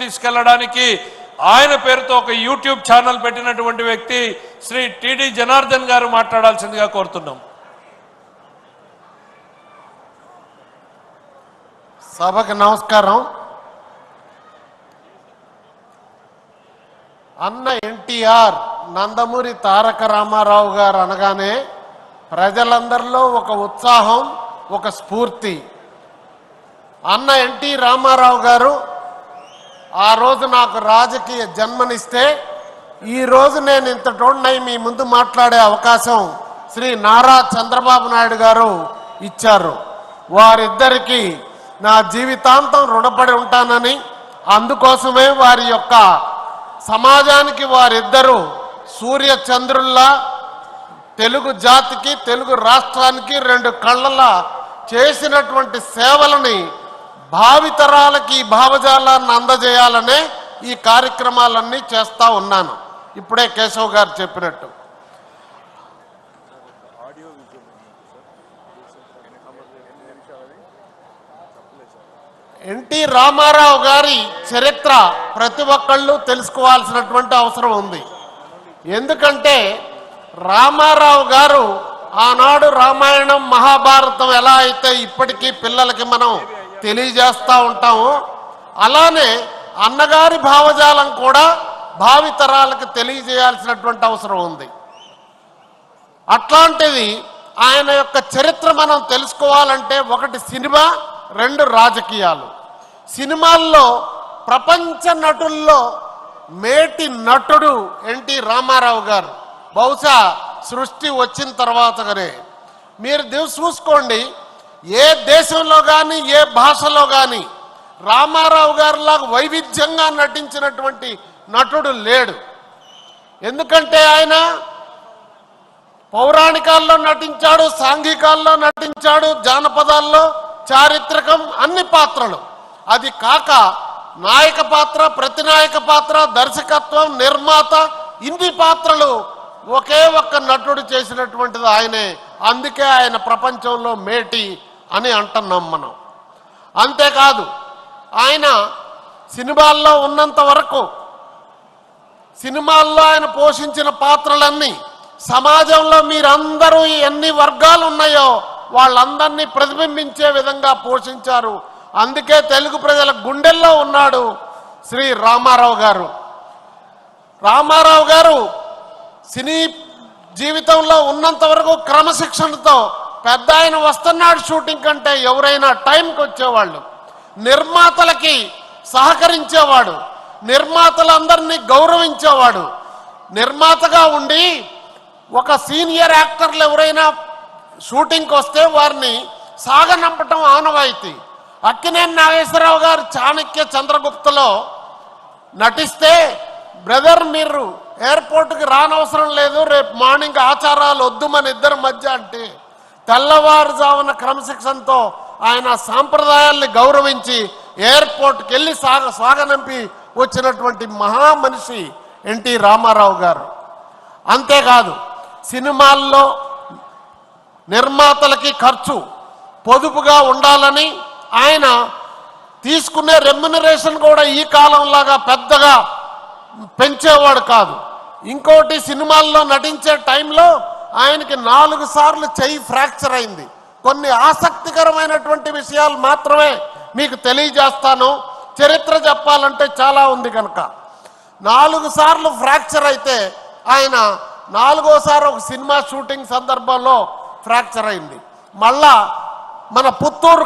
తీసుకెళ్లడానికి ఆయన పేరుతో ఒక యూట్యూబ్ ఛానల్ పెట్టినటువంటి వ్యక్తి శ్రీ టిడి జనార్దన్ గారు మాట్లాడాల్సిందిగా కోరుతున్నాం. సభకు నమస్కారం. అన్న ఎన్టీఆర్ నందమూరి తారక రామారావు గారు అనగానే ప్రజలందరిలో ఒక ఉత్సాహం, ఒక స్ఫూర్తి. అన్న ఎన్టీ రామారావు గారు ఆ రోజు నాకు రాజకీయ జన్మనిస్తే ఈరోజు నేను ఇంతటోడినై మీ ముందు మాట్లాడే అవకాశం శ్రీ నారా చంద్రబాబు నాయుడు గారు ఇచ్చారు. వారిద్దరికీ నా జీవితాంతం రుణపడి ఉంటానని, అందుకోసమే వారి యొక్క సమాజానికి వారిద్దరూ సూర్య చంద్రుల్లా తెలుగు జాతికి, తెలుగు రాష్ట్రానికి రెండు కళ్ళలా చేసినటువంటి సేవలని భావితరాలకి భావజాలాన్ని అందజేయాలనే ఈ కార్యక్రమాలన్నీ చేస్తూ ఉన్నాను. ఇప్పుడే కేశవ్ గారు చెప్పినట్టు ఎన్టీ రామారావు గారి చరిత్ర ప్రతి ఒక్కళ్ళు తెలుసుకోవాల్సినటువంటి అవసరం ఉంది. ఎందుకంటే రామారావు గారు ఆనాడు రామాయణం, మహాభారతం ఎలా అయితే ఇప్పటికీ పిల్లలకి మనం తెలియజేస్తూ ఉంటాము, అలానే అన్నగారి భావజాలం కూడా భావితరాలకు తెలియజేయాల్సినటువంటి అవసరం ఉంది. అట్లాంటిది ఆయన యొక్క చరిత్ర మనం తెలుసుకోవాలంటే ఒకటి సినిమా, రెండు రాజకీయాలు. సినిమాల్లో ప్రపంచ నటుల్లో మేటి నటుడు ఎన్టీ రామారావు గారు. బహుశా సృష్టి వచ్చిన తర్వాతగానే మీరు చూసుకోండి, ఏ దేశంలో కానీ ఏ భాషలో కానీ రామారావు గారిలాగా వైవిధ్యంగా నటించినటువంటి నటుడు లేడు. ఎందుకంటే ఆయన పౌరాణికాల్లో నటించాడు, సాంఘికాల్లో నటించాడు, జానపదాల్లో, చారిత్రకం, అన్ని పాత్రలు. అది కాక నాయక పాత్ర, ప్రతినాయక పాత్ర, దర్శకత్వం, నిర్మాత, ఇన్ని పాత్రలు ఒకే ఒక్క నటుడు చేసినటువంటిది ఆయనే. అందుకే ఆయన ప్రపంచంలో మేటి అని అంటున్నాం మనం. అంతేకాదు ఆయన సినిమాల్లో ఉన్నంత వరకు సినిమాల్లో ఆయన పోషించిన పాత్రలన్నీ సమాజంలో మీరందరూ ఎన్ని వర్గాలు ఉన్నాయో వాళ్ళందరినీ ప్రతిబింబించే విధంగా పోషించారు. అందుకే తెలుగు ప్రజల గుండెల్లో ఉన్నాడు శ్రీ రామారావు గారు. రామారావు గారు సినీ జీవితంలో ఉన్నంత వరకు క్రమశిక్షణతో పెద్ద ఆయన వస్తున్నాడు షూటింగ్ కంటే ఎవరైనా టైంకి వచ్చేవాళ్ళు, నిర్మాతలకి సహకరించేవాడు, నిర్మాతలందరినీ గౌరవించేవాడు. నిర్మాతగా ఉండి ఒక సీనియర్ యాక్టర్లు ఎవరైనా షూటింగ్కి వస్తే వారిని సాగనంపటం ఆనవాయితీ. అక్కినేని నాగేశ్వరరావు గారు చాణక్య చంద్రగుప్తలో నటిస్తే, బ్రదర్ మీరు ఎయిర్పోర్ట్కి రానవసరం లేదు, రేపు మార్నింగ్ ఆచారాలు వద్దు మన ఇద్దరి మధ్య అంటే తెల్లవారుజామున క్రమశిక్షణతో ఆయన సాంప్రదాయాల్ని గౌరవించి ఎయిర్పోర్ట్కి వెళ్ళి సాగనంపి వచ్చినటువంటి మహామనిషి ఎన్టీ రామారావు గారు. అంతేకాదు సినిమాల్లో నిర్మాతలకి ఖర్చు పొదుపుగా ఉండాలని ఆయన తీసుకునే రెమ్యునరేషన్ కూడా ఈ కాలంలాగా పెద్దగా పెంచేవాడు కాదు. ఇంకోటి సినిమాల్లో నటించే టైంలో ఆయనకి 4 సార్లు చెయ్యి ఫ్రాక్చర్ అయింది. కొన్ని ఆసక్తికరమైనటువంటి విషయాలు మాత్రమే మీకు తెలియజేస్తాను. చరిత్ర చెప్పాలంటే చాలా ఉంది కనుక 4 సార్లు ఫ్రాక్చర్ అయితే ఆయన 4వసారి ఒక సినిమా షూటింగ్ సందర్భంలో ఫ్రాక్చర్ అయింది. మళ్ళా మన పుత్తూరు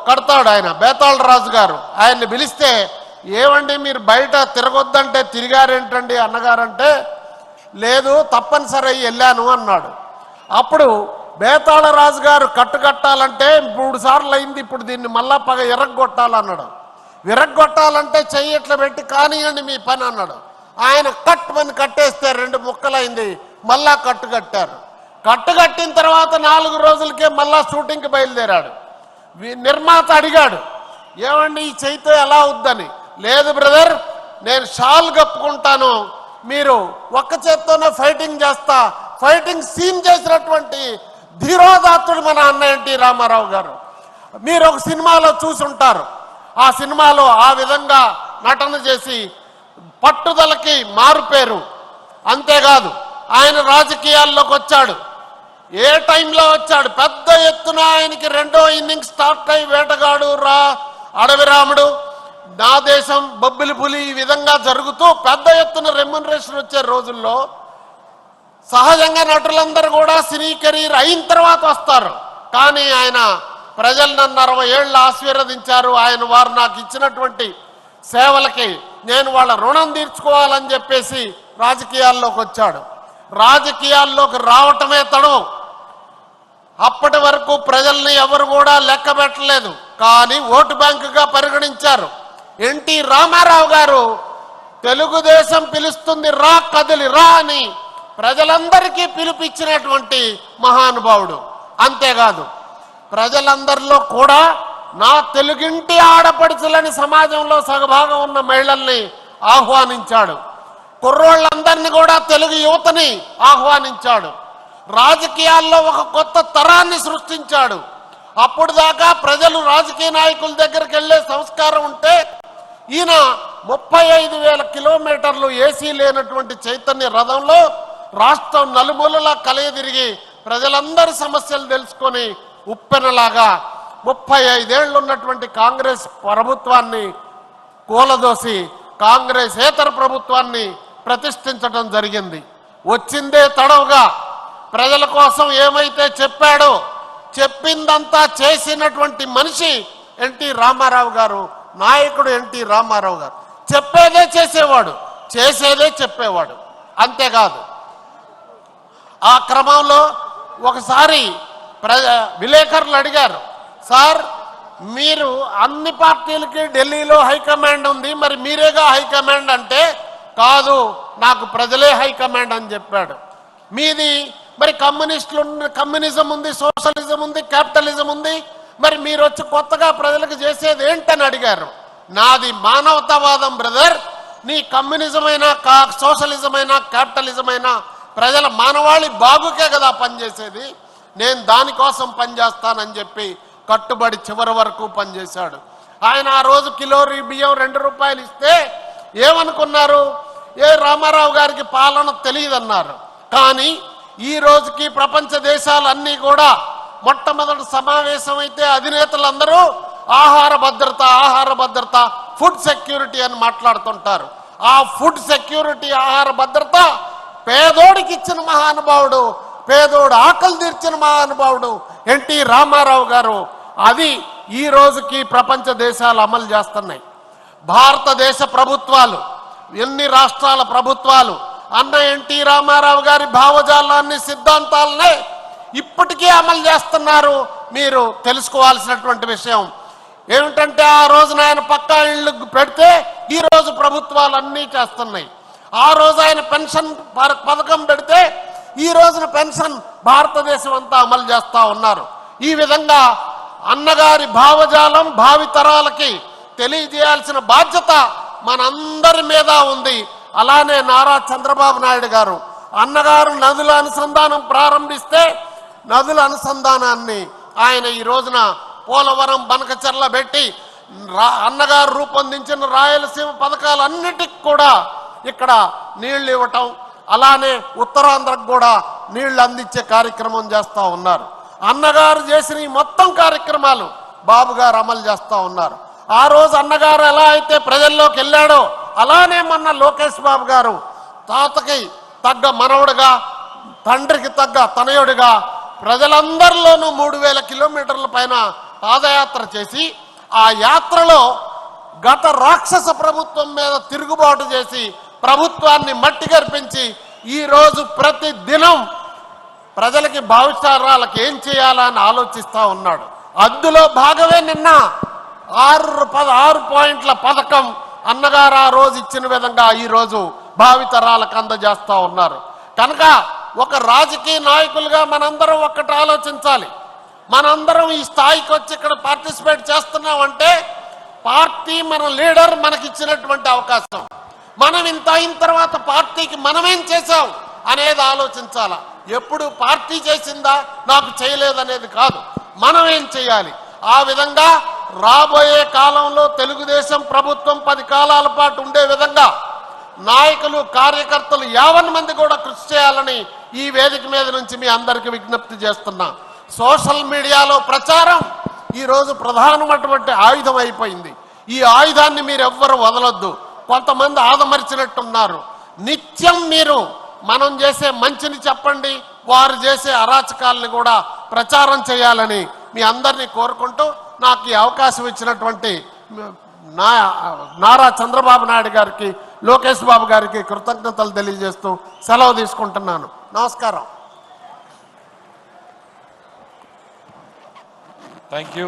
కడతాడు ఆయన, బేతాళ రాజు గారు. ఆయన్ని పిలిస్తే ఏమండి మీరు బయట తిరగొద్దంటే తిరిగారేంటండి అన్నగారంటే, లేదు తప్పనిసరి వెళ్ళాను అన్నాడు. అప్పుడు బేతాళ రాజు గారు కట్టాలంటే 3 సార్లు అయింది, ఇప్పుడు దీన్ని మళ్ళా ఎర్రగొట్టాలన్నాడు. విరగొట్టాలంటే చెయ్యి ఇట్లా పెట్టి కానియండి మీ పని అన్నాడు. ఆయన కట్టేస్తే 2 ముక్కలైంది, మళ్ళా కట్టారు. కట్టిన తర్వాత 4 రోజులకే మళ్ళా షూటింగ్కి బయలుదేరాడు. నిర్మాత అడిగాడు, ఏమండి ఈ చేయితో ఎలా అవుద్దని. లేదు బ్రదర్ నేను షాల్ కప్పుకుంటాను, మీరు ఒక్క చేత్తోనే ఫైటింగ్ చేస్తా. ఫైటింగ్ సీన్ చేసినటువంటి ధీరోదాత్తుడు మన అన్న ఎన్టీ రామారావు గారు. మీరు ఒక సినిమాలో చూసుంటారు. ఆ సినిమాలో ఆ విధంగా నటన చేసి పట్టుదలకి మారుపేరు. అంతేకాదు ఆయన రాజకీయాల్లోకి వచ్చాడు. ఏ టైంలో వచ్చాడు? పెద్ద ఎత్తున ఆయనకి రెండో ఇన్నింగ్స్ స్టార్ట్ అయి వేటగాడు అడవి రాముడు, నా దేశం, బొబ్బిలి పులి ఈ విధంగా జరుగుతూ పెద్ద ఎత్తున రెమ్యునరేషన్ వచ్చే రోజుల్లో సహజంగా నటులందరూ కూడా సినీ కెరీర్ అయిన తర్వాత వస్తారు. కానీ ఆయన ప్రజలు నన్ను 60 ఏళ్ళు ఆశీర్వదించారు, వారు నాకు ఇచ్చినటువంటి సేవలకి నేను వాళ్ళ రుణం తీర్చుకోవాలని చెప్పేసి రాజకీయాల్లోకి వచ్చాడు. రాజకీయాల్లోకి రావటమే తడం. అప్పటి వరకు ప్రజల్ని ఎవరు కూడా లెక్క పెట్టలేదు, కానీ ఓటు బ్యాంకుగా పరిగణించారు. ఎన్టీ రామారావు గారు తెలుగుదేశం పిలుస్తుంది రా కదిలి రా అని ప్రజలందరికీ పిలుపిచ్చినటువంటి మహానుభావుడు. అంతేకాదు ప్రజలందరిలో కూడా నా తెలుగింటి ఆడపడుచులని సమాజంలో సగభాగం ఉన్న మహిళల్ని ఆహ్వానించాడు. కుర్రోళ్ళందరినీ కూడా తెలుగు యువతని ఆహ్వానించాడు. రాజకీయాల్లో ఒక కొత్త తరాన్ని సృష్టించాడు. అప్పుడు దాకా ప్రజలు రాజకీయ నాయకుల దగ్గరికి వెళ్ళే సంస్కారం ఉంటే ఈయన 35,000 కిలోమీటర్లు ఏసీ లేనటువంటి చైతన్య రథంలో రాష్ట్రం నలుమూలలా కలయదిరిగి ప్రజలందరి సమస్యలు తెలుసుకొని ఉప్పెనలాగా 35 ఏళ్ళు ఉన్నటువంటి కాంగ్రెస్ ప్రభుత్వాన్ని కూలదోసి కాంగ్రెసేతర ప్రభుత్వాన్ని ప్రతిష్ఠించడం జరిగింది. వచ్చిందే తడవుగా ప్రజల కోసం ఏమైతే చెప్పాడో చెప్పిందంతా చేసినటువంటి మనిషి ఎన్టీ రామారావు గారు, నాయకుడు ఎన్టీ రామారావు గారు. చెప్పేదే చేసేవాడు, చేసేదే చెప్పేవాడు. అంతేకాదు ఆ క్రమంలో ఒకసారి విలేకరులు అడిగారు, సార్ మీరు అన్ని పార్టీలకి ఢిల్లీలో హైకమాండ్ ఉంది, మరి మీరేగా హైకమాండ్ అంటే, కాదు నాకు ప్రజలే హైకమాండ్ అని చెప్పాడు. మీది మరి కమ్యూనిజం ఉంది, సోషలిజం ఉంది, క్యాపిటలిజం ఉంది, మరి మీరు వచ్చి కొత్తగా ప్రజలకు చేసేది ఏంటని అడిగారు. నాది మానవతావాదం బ్రదర్, నీ కమ్యూనిజం అయినా సోషలిజం అయినా క్యాపిటలిజం అయినా ప్రజల మానవాళి బాగుకే కదా పనిచేసేది, నేను దానికోసం పనిచేస్తానని చెప్పి కట్టుబడి చివరి వరకు పనిచేశాడు. ఆయన ఆ రోజు కిలో బియ్యం 2 రూపాయలు ఇస్తే ఏమనుకున్నారు? రామారావు గారికి పాలన తెలియదన్నారు. కానీ ఈ రోజుకి ప్రపంచ దేశాలన్నీ కూడా మొట్టమొదటి సమావేశం అయితే అధినేతలందరూ ఆహార భద్రత ఫుడ్ సెక్యూరిటీ అని మాట్లాడుతుంటారు. ఆ ఫుడ్ సెక్యూరిటీ ఆహార భద్రత పేదోడికి ఇచ్చిన మహానుభావుడు, పేదోడు ఆకలి తీర్చిన మహానుభావుడు ఎన్టీ రామారావు గారు. అది ఈ రోజుకి ప్రపంచ దేశాలు అమలు చేస్తున్నాయి. భారతదేశ ప్రభుత్వాలు, ఎన్ని రాష్ట్రాల ప్రభుత్వాలు అన్న ఎన్టీ రామారావు గారి భావజాలాన్ని, సిద్ధాంతాలనే ఇప్పటికీ అమలు చేస్తున్నారు. మీరు తెలుసుకోవాల్సినటువంటి విషయం ఏమిటంటే, ఆ రోజున ఆయన పక్కా ఇళ్ళు పెడితే ఈ రోజు ప్రభుత్వాలు అన్నీ చేస్తున్నాయి. ఆ రోజు ఆయన పెన్షన్ పథకం పెడితే ఈ రోజున పెన్షన్ భారతదేశం అంతా అమలు చేస్తా ఉన్నారు. ఈ విధంగా అన్నగారి భావజాలం భావితరాలకి తెలియజేయాల్సిన బాధ్యత మనందరి మీద ఉంది. అలానే నారా చంద్రబాబు నాయుడు గారు అన్నగారు నదుల అనుసంధానం ప్రారంభిస్తే నదుల అనుసంధానాన్ని ఆయన ఈ రోజున పోలవరం, బనకచెర్ల పెట్టి అన్నగారు రూపొందించిన రాయలసీమ పథకాలన్నిటికి కూడా ఇక్కడ నీళ్లు ఇవ్వటం, అలానే ఉత్తరాంధ్రకు కూడా నీళ్లు అందించే కార్యక్రమం చేస్తూ ఉన్నారు. అన్నగారు చేసిన ఈ మొత్తం కార్యక్రమాలు బాబు గారు అమలు చేస్తూ ఉన్నారు. ఆ రోజు అన్నగారు ఎలా అయితే ప్రజల్లోకి వెళ్ళాడో అలానే మొన్న లోకేష్ బాబు గారు తాతకి తగ్గ మనవడుగా, తండ్రికి తగ్గ తనయుడిగా ప్రజలందరిలోనూ 3000 కిలోమీటర్ల పైన పాదయాత్ర చేసి ఆ యాత్రలో గత రాక్షస ప్రభుత్వం మీద తిరుగుబాటు చేసి ప్రభుత్వాన్ని మట్టి గర్పించి ఈరోజు ప్రతి దినం ప్రజలకి భవిష్యత్తురాలకు ఏం చేయాలని ఆలోచిస్తూ ఉన్నాడు. అందులో భాగమే నిన్న 6 పాయింట్ల పథకం అన్నగారు ఆ రోజు ఇచ్చిన విధంగా ఈరోజు భావితరాలకు అందజేస్తూ ఉన్నారు. కనుక ఒక రాజకీయ నాయకులుగా మనందరం ఒక్కటి ఆలోచించాలి. మనందరం ఈ స్థాయికి వచ్చి ఇక్కడ పార్టిసిపేట్ చేస్తున్నామంటే పార్టీ, మన లీడర్ మనకి ఇచ్చినటువంటి అవకాశం. మనం ఇంత అయిన తర్వాత పార్టీకి మనమేం చేశాం అనేది ఆలోచించాలా. ఎప్పుడు పార్టీ చేసిందా, నాకు చేయలేదనేది కాదు, మనం ఏం చేయాలి. ఆ విధంగా రాబోయే కాలంలో తెలుగుదేశం ప్రభుత్వం 10 కాలాల పాటు ఉండే విధంగా నాయకులు కార్యకర్తలు 50 మంది కూడా కృషి చేయాలని ఈ వేదిక మీద నుంచి మీ అందరికీ విజ్ఞప్తి చేస్తున్నా. సోషల్ మీడియాలో ప్రచారం ఈరోజు ప్రధానమైనటువంటి ఆయుధం అయిపోయింది. ఈ ఆయుధాన్ని మీరు ఎవ్వరు వదలొద్దు. కొంతమంది ఆదమర్చినట్టున్నారు. నిత్యం మీరు మనం చేసే మంచిని చెప్పండి, వారు చేసే అరాచకాలని కూడా ప్రచారం చేయాలని మీ అందరినీ కోరుకుంటూ నాకు ఈ అవకాశం ఇచ్చినటువంటి నారా చంద్రబాబు నాయుడు గారికి, లోకేష్ బాబు గారికి కృతజ్ఞతలు తెలియజేస్తూ సెలవు తీసుకుంటున్నాను. నమస్కారం. Thank you.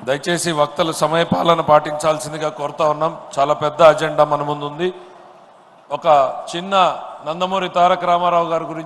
దయచేసి వక్తలు సమయపాలన పాటించాల్సిందిగా కోరుతా ఉన్నాం. చాలా పెద్ద అజెండా మన ముందు ఉంది. ఒక చిన్న నందమూరి తారక రామారావు గారి గురించి